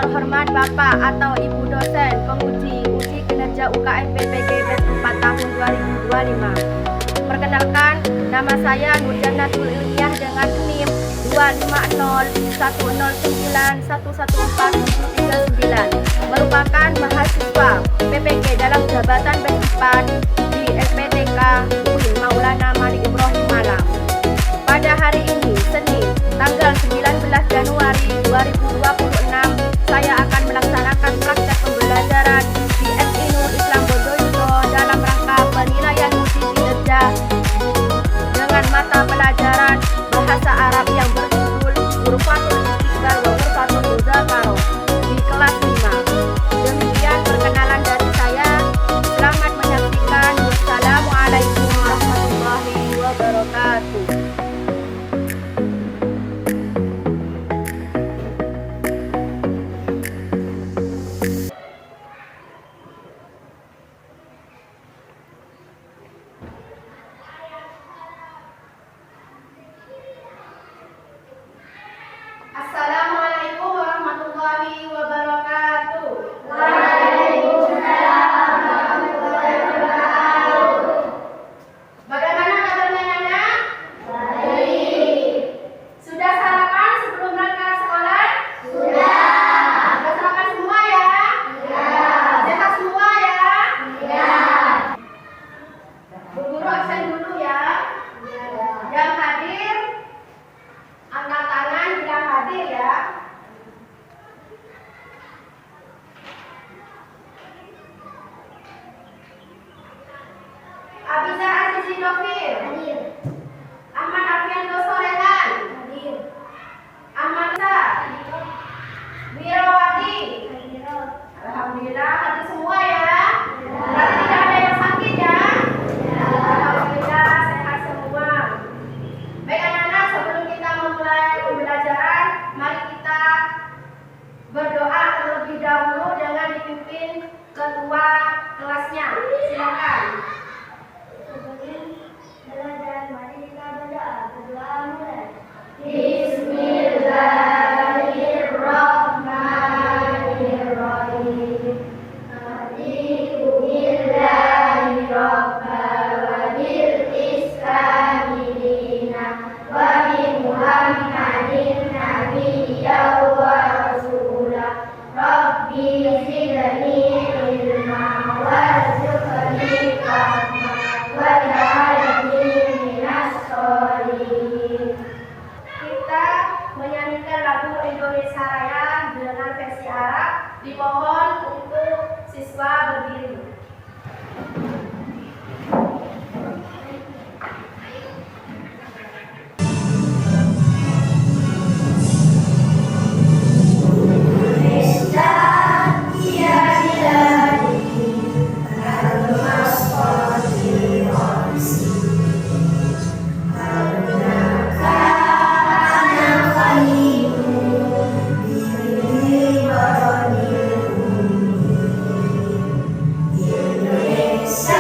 terhormat Bapak atau Ibu dosen penguji uji kinerja UKM PPG Batch 4 tahun 2025. Perkenalkan, nama saya Nurjanatul Ilmiah dengan NIM 2509109114739, merupakan mahasiswa PPG dalam jabatan Batch 4 di SPTK UIN Maulana Malik Ibrahim Malang. Pada hari ini, Senin, tanggal 19 Januari 2026, saya akan melaksanakan praktek pembelajaran di SI Nur Islam Bondowoso dalam rangka penilaian uji kinerja dengan mata pelajaran Bahasa Arab yang berjudul Ghurfatul Istiqbal wa Ghurfatul Mudzakarah di kelas 5. Demikian perkenalan dari saya. Selamat menyaksikan. Wassalamualaikum warahmatullahi wabarakatuh. Assalamualaikum warahmatullahi wabarakatuh. Waalaikumsalam warahmatullahi wabarakatuh. Bagaimana kabarnya anak? Baik. Sudah sarapan sebelum berangkat sekolah? Sudah. Sudah sarapan semua ya? Ya. Sehat semua ya? Ya. Bu Guru absen dulu ya. Yang hadir angkat tangan bilang hadir ya. Abiza Azizi Novir hadir. Ahmad Afiando Sorehan hadir. Ahmad Sa Wirawati hadir. Alhamdulillah hadir semua ya. Berarti tidak ada yang sakit ya. Alhamdulillah sehat semua. Baik anak-anak, sebelum kita memulai pembelajaran, mari kita berdoa terlebih dahulu dengan dipimpin ketua kelasnya. Silakan. Mari kita berdoa. Berdoa mulai. Bismillahirrahmanirrahim. Raditu billahi rabban wa bil islami dinan wa bi Muhammadin nabiyyan wa rasulah. Rabbi zidni ilma warzuqni fahma waj'alni minas sholihin. Kita menyanyikan lagu Indonesia Raya dengan versi Arab. Dimohon untuk siswa berdiri. Indonesia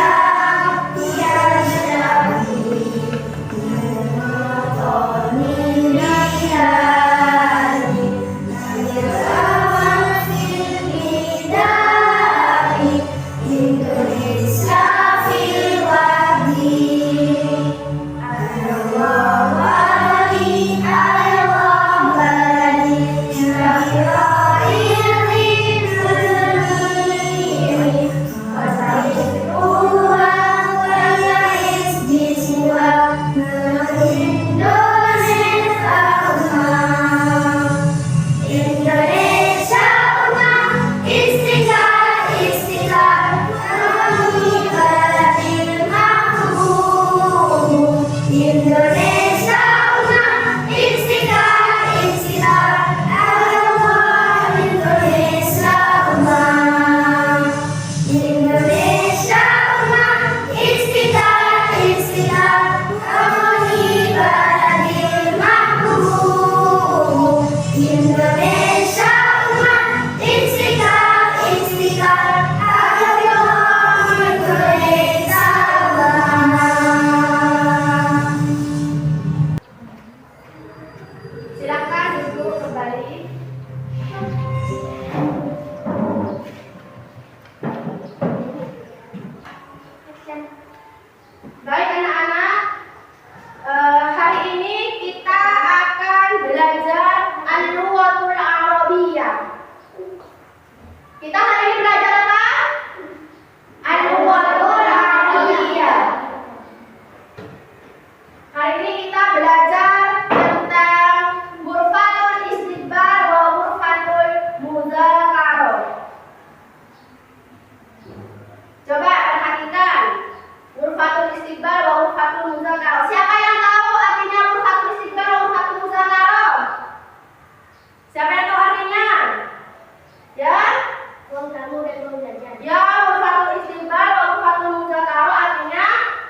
ruang tamu dan ruang belajar. Ya, ghurfatul istiqbal, ghurfatul mudzakaroh artinya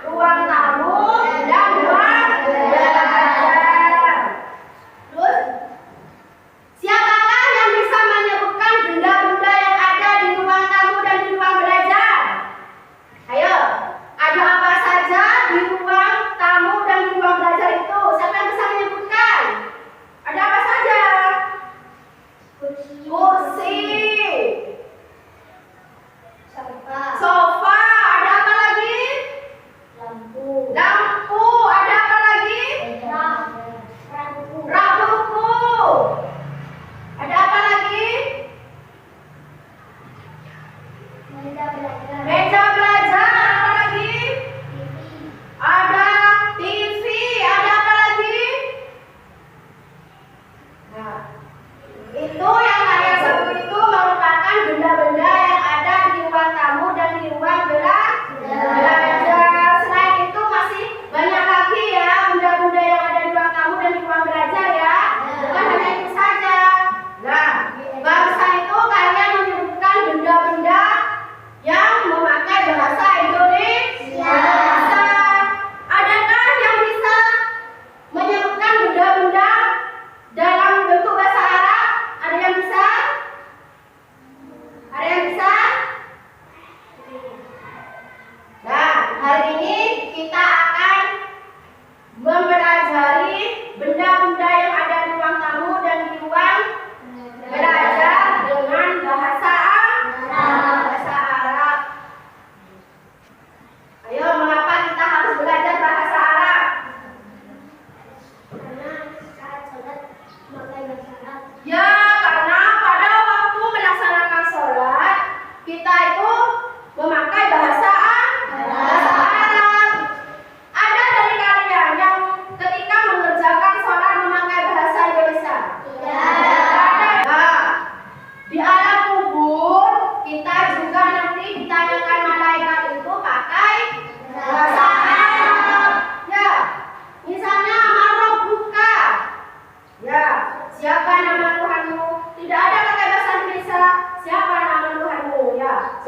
ruang tamu dan ruang belajar. Terus, siapakah yang bisa menyebutkan benda-benda yang ada di ruang tamu dan di ruang belajar? Ayo, ada apa saja di ruang tamu dan di ruang belajar itu? Siapa yang bisa menyebutkan? Ada apa saja? Kursi, sofa, ada apa lagi? Lampu, Ada apa lagi? Rak buku, ada apa lagi? Meja belajar, ada apa lagi? Ada TV, ada apa lagi? Nah, itu yang saya sebut itu merupakan benda-benda yang ada di ruang tamu dan di ruang belajar. Selain itu masih banyak lagi ya benda-benda yang ada di ruang tamu dan di ruang belajar ya. Bukan hanya itu saja. Nah, bangsa itu kalian menyebutkan benda-benda yang memakai bahasa Indonesia. Adakah yang bisa menyebutkan benda-benda dalam bentuk bahasa Arab? Ada yang bisa? Ada yang bisa? Nah, hari ini kita akan mempelajari benda-benda yang ada di ruang tamu dan di ruang belajar dengan bahasa Arab. Ayo, mengapa kita harus belajar bahasa Arab? karena saat sholat memakai bahasa Arab. Ya, karena pada waktu melaksanakan sholat kita itu memakai bahasa Arab. Ada dari kalian yang ketika mengerjakan sholat memakai bahasa Indonesia? Ada. Nah, di alam kubur kita juga nanti ditanyakan malaikat itu pakai bahasa Arab. Ya, misalnya man buka. Ya, siapa nama Tuhanmu? Tidak ada pakai bahasa Indonesia. Siapa nama Tuhanmu? Ya,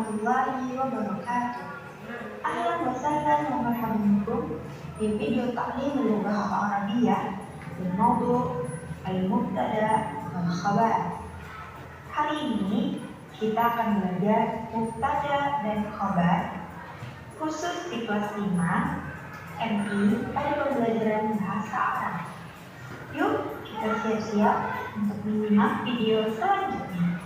warahmatullahi wabarakatuh. Ahlan wa sahlan wa marhaban bikum di video taklim Lughah Arabiyah di maudu' al-mubtada wal khabar. Hari ini kita akan belajar mubtada dan khabar khusus di kelas 5 MI pada pembelajaran bahasa Arab. Yuk kita siap-siap untuk menyimak video selanjutnya.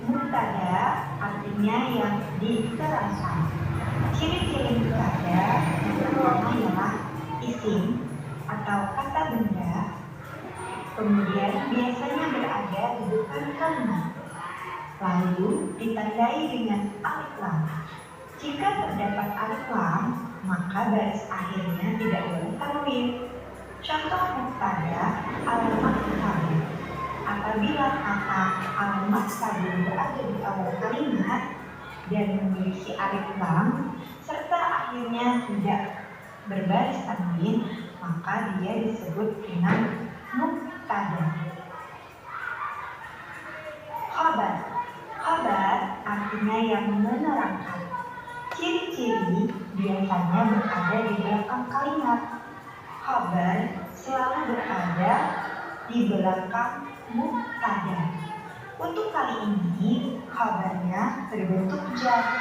Mubtada artinya yang diterangkan. Ciri-ciri mubtada yang pertama ialah isim atau kata benda, kemudian biasanya berada di depan kalimat, lalu ditandai dengan alif lam. Jika terdapat alif lam, maka baris akhirnya tidak boleh tanwin. Contoh mubtada alamat khabar. Apabila kata alamat khabar berada di awal kalimat dan memiliki alif lam serta akhirnya tidak berbaris tanwin, maka dia disebut dengan mubtada. Khabar artinya yang menerangkan. Ciri-ciri biasanya berada di belakang kalimat. Khabar selalu berada di belakang mubtada. Untuk kali ini, khabarnya berbentuk jar.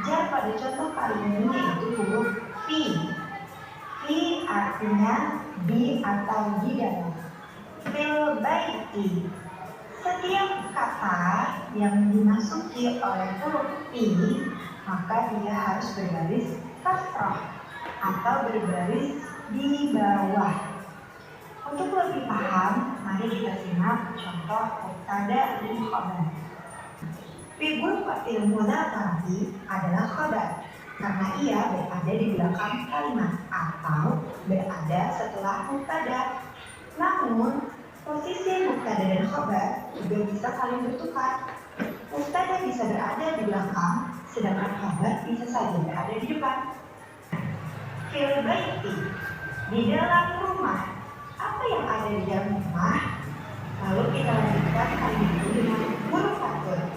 Jar pada contoh kali ini yaitu huruf fi. Fi artinya di atau di dalam. Fil baiti. Setiap kata yang dimasuki oleh huruf fi, maka dia harus berbaris kasrah atau berbaris di bawah. Untuk lebih paham, mari kita simak contoh mubtada dan khabar. Fi'il fa'il mudzakkari adalah khabar karena ia berada di belakang kalimat atau berada setelah mubtada. Namun, posisi mubtada dan khabar juga bisa saling bertukar. Mubtada bisa berada di belakang, sedangkan khabar bisa saja berada di depan. Fil baiti, di dalam rumah. Apa yang ada di dalam rumah? Lalu kita lanjutkan kalimat itu dengan huruf fathah.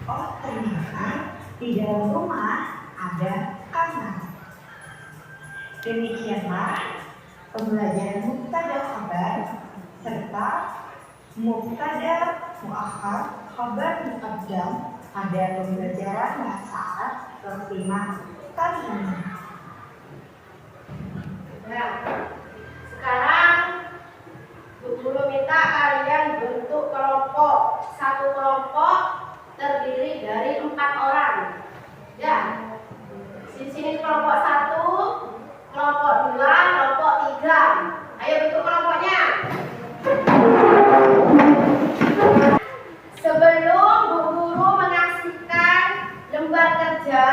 Oh, ternyata di dalam rumah ada kamar. Demikianlah pembelajaran mubtada khabar serta mubtada muakhar khabar muqaddam pada pembelajaran bahasa Arab kelas 5 kali ini. Nah, sekarang Bu Guru minta kalian bentuk kelompok. Satu kelompok terdiri dari 4 orang. Ya, di sini kelompok 1, kelompok 2, kelompok 3. Ayo bentuk kelompoknya. Sebelum Bu Guru mengasihkan lembar kerja,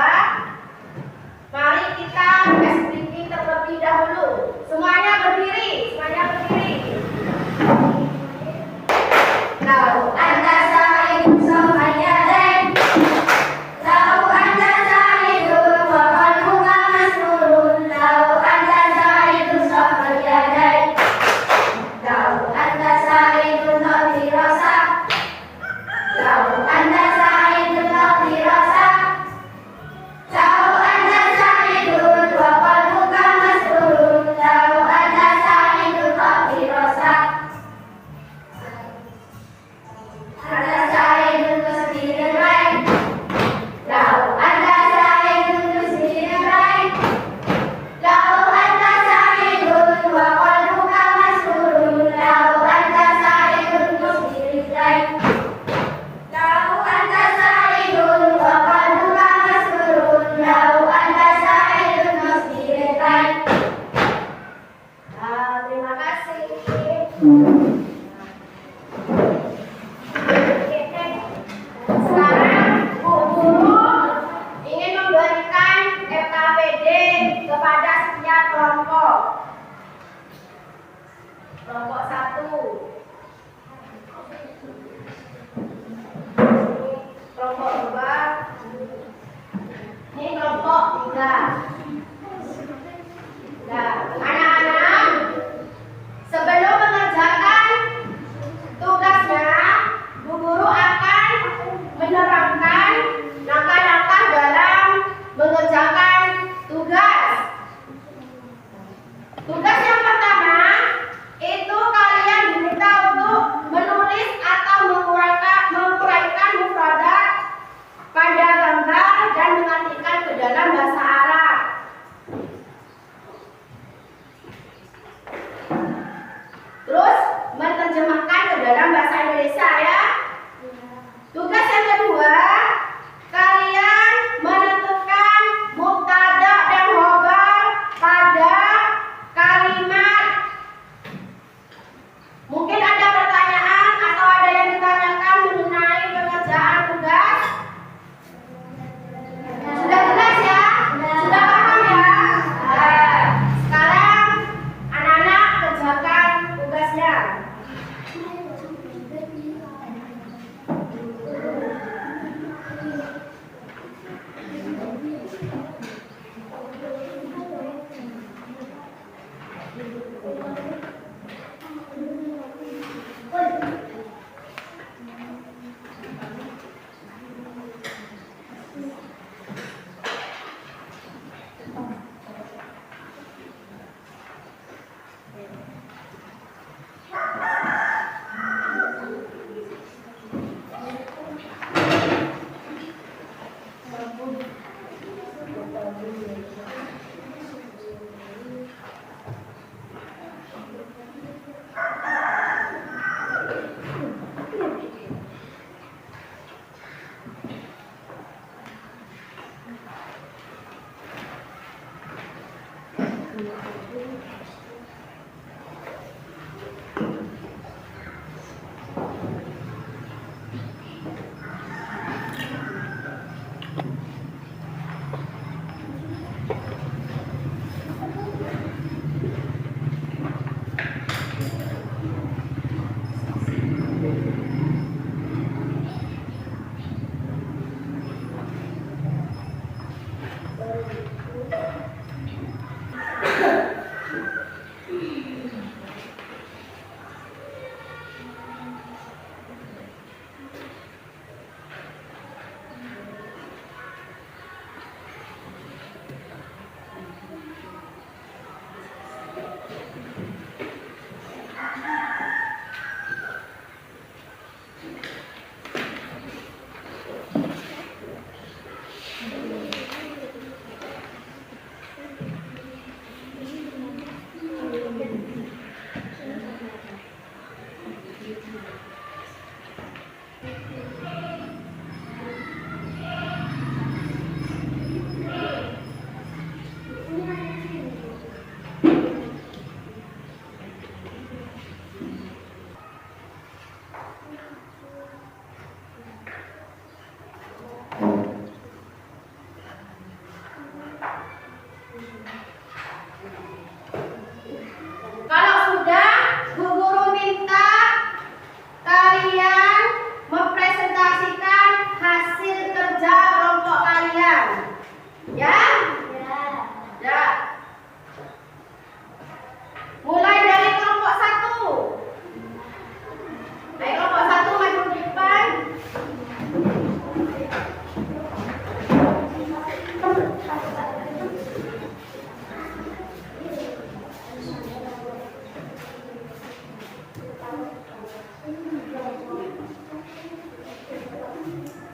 mari kita tes briefing terlebih dahulu. Semuanya berdiri, Lau anta sa'idun sawayadain, lau anta sa'idun wa qalbuka masrurun, lau anta sa'idun sawayadain, lau anta sa'idun hati rasa, lau anta sa'idun hati rasa, lau anta sa'idun wa qalbuka masrurun, lau anta sa'idun hati rasa. Anta sa'idun tusbihil rain, lau anta sa'idun tusbihil rain, lau anta sa'idun wa qalbuka masrurun, lau anta sa'idun tusbihil rain, lau anta sa'idun wa qalbuka masrurun, lau anta sa'idun tusbihil rain. Terima kasih. Sekarang Bu Guru ingin memberikan FKPD kepada setiap kelompok. Kelompok 1, kelompok 2, ini kelompok 3. Nah, anak-anak, sebelum mengerjakan Kalau sudah, Bu Guru minta kalian mempresentasikan hasil kerja kelompok kalian. Ya? Ya. Mulai dari kelompok 1. Baik, kelompok 1 maju ke depan.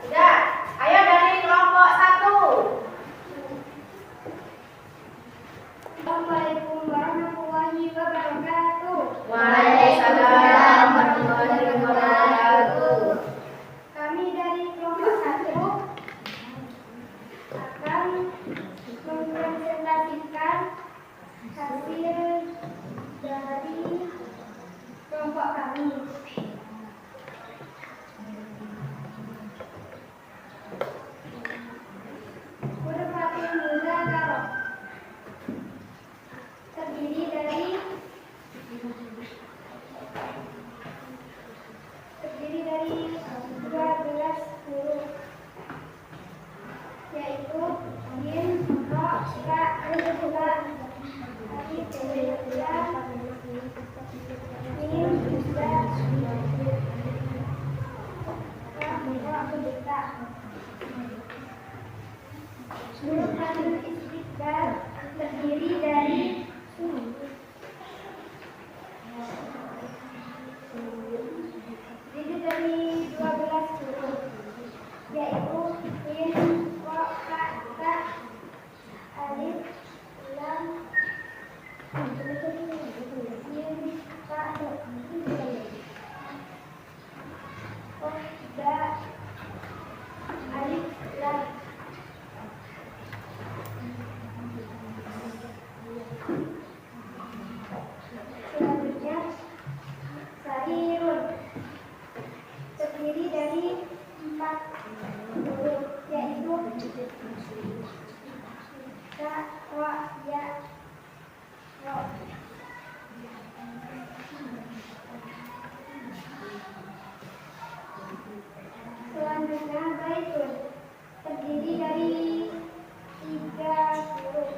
Sudah, ayo dari kelompok 1. Assalamualaikum warahmatullahi wabarakatuh. Waalaikumsalam warahmatullahi wabarakatuh. Kami dari kelompok 1 akan mempresentasikan hasil dari kelompok kami. Hurfatil Mudzakarah terdiri dari 12 huruf, yaitu Jim, Ro, Ka, Alif, Lam, Alif, Lam, Mim, Za, Ra, Ra, huruf Hamzah istiqbal terdiri dari terdiri dari 12 huruf, yaitu Sin, Ro, Ka, Ta, Alif, Lam, Mim, Fa, Da, Alif, Lam. Selanjutnya Sarirun terdiri dari 4 huruf, yaitu Sa, Ro, Ya, Ro. Selanjutnya Baitun terdiri dari 3 huruf,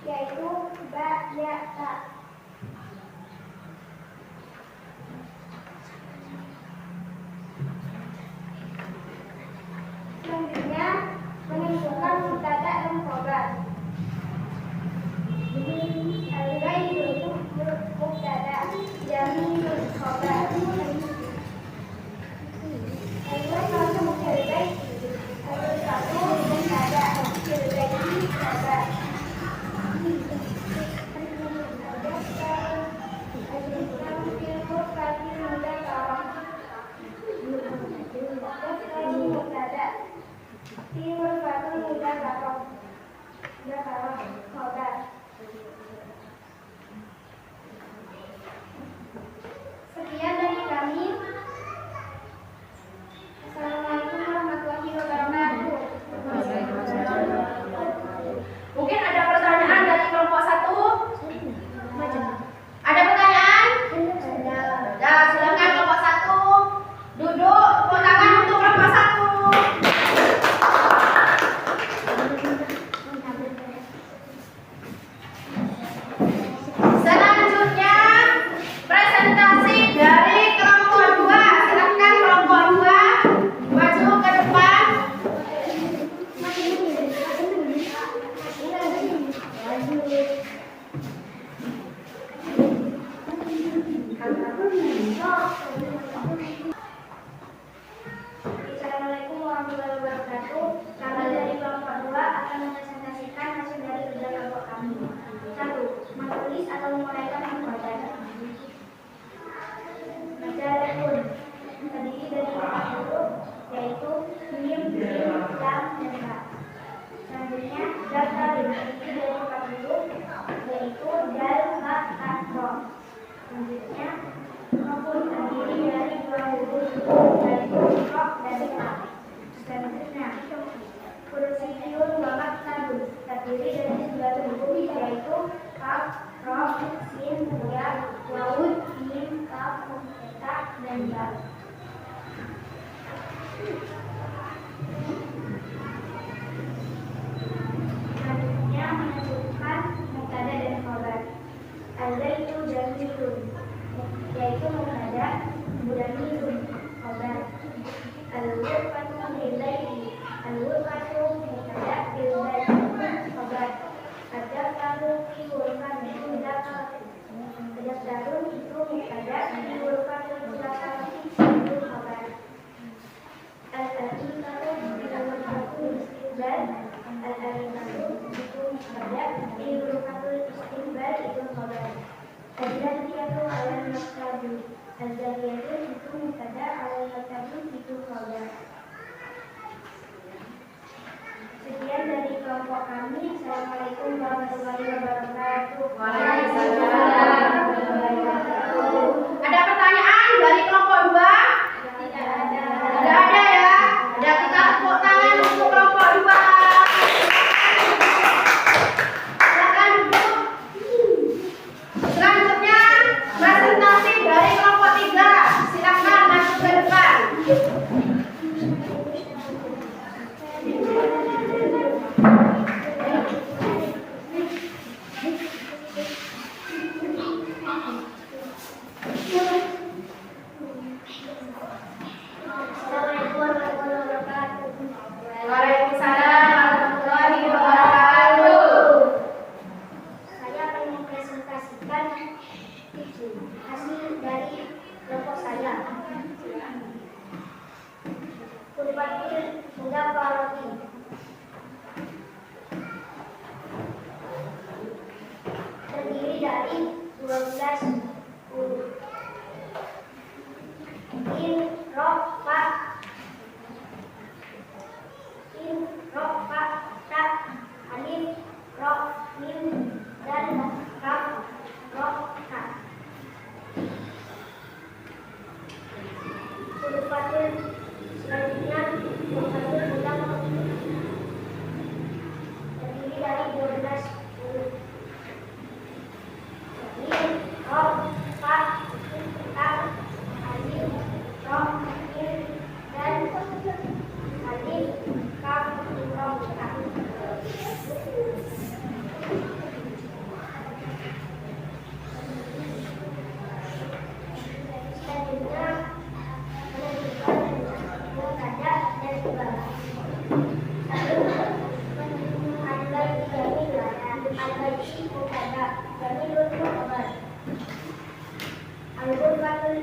yaitu Ba, Ya, Ta. Selanjutnya menentukan mubtada dan khobar. Al-ghaibu mubtada, jaminul khobar. Al-ghaibu mubtada, al-ghaibu mubtada, al-ghaibu khobar. yaitu dal, ba, ta, ro. Selanjutnya rokun terdiri dari dua huruf yaitu ro dan ta. Selanjutnya huruf sifiyun wa maktabun terdiri dari 9 huruf yaitu kaf, ro, sin, ya, waud, mim, kaf, ta, dan ba. Selanjutnya menentukan mubtada dan khabar. Al-zaitu jamilun yaitu mubtada, jamilun khabar. Al-ghurfatu lil-zaiti, al-ghurfatu mubtada, lil-zaiti khabar. Ad-daftaru fi ghurfatin mudzakkar. Ad-daftaru itu mubtada, fi ghurfatin mudzakkar itu khabar. Al-alimatu bil-ghurfatil istiqbal, al-alimatu itu mubtada, bil-ghurfatil istiqbal itu khabar. Al-jariyatu al-maktabu, al-jariyatu itu mubtada, al-maktabu itu khabar. Sekian dari kelompok kami. Assalamualaikum warahmatullahi wabarakatuh. Waalaikumsalam. Ada pertanyaan dari kelompok 2? Tidak ada. Tidak ada ya? Ada, kita tepuk tangan untuk kelompok 2. Silakan duduk. Selanjutnya presentasi dari kelompok 3. Silakan masuk ke depan. Assalamualaikum warahmatullahi wabarakatuh. Waalaikumsalam warahmatullahi wabarakatuh. Saya akan mempresentasikan hasil dari kelompok saya. Kurbatul mudzakarati terdiri dari 12 huruf. In, ro, fa, ta, alif, ro, mim, dan kaf, ro, ta. Hurufatul selanjutnya hurufatul mudzakkar terdiri dari 12 huruf. In, ro, fa, ta, alif, ro, mim, dan alif, kaf, ro, ta. Selanjutnya menentukan mubtada dan khabar. Al-baiti jamilun, al-baiti mubtada, jamilun khabar. Al-ghurfatul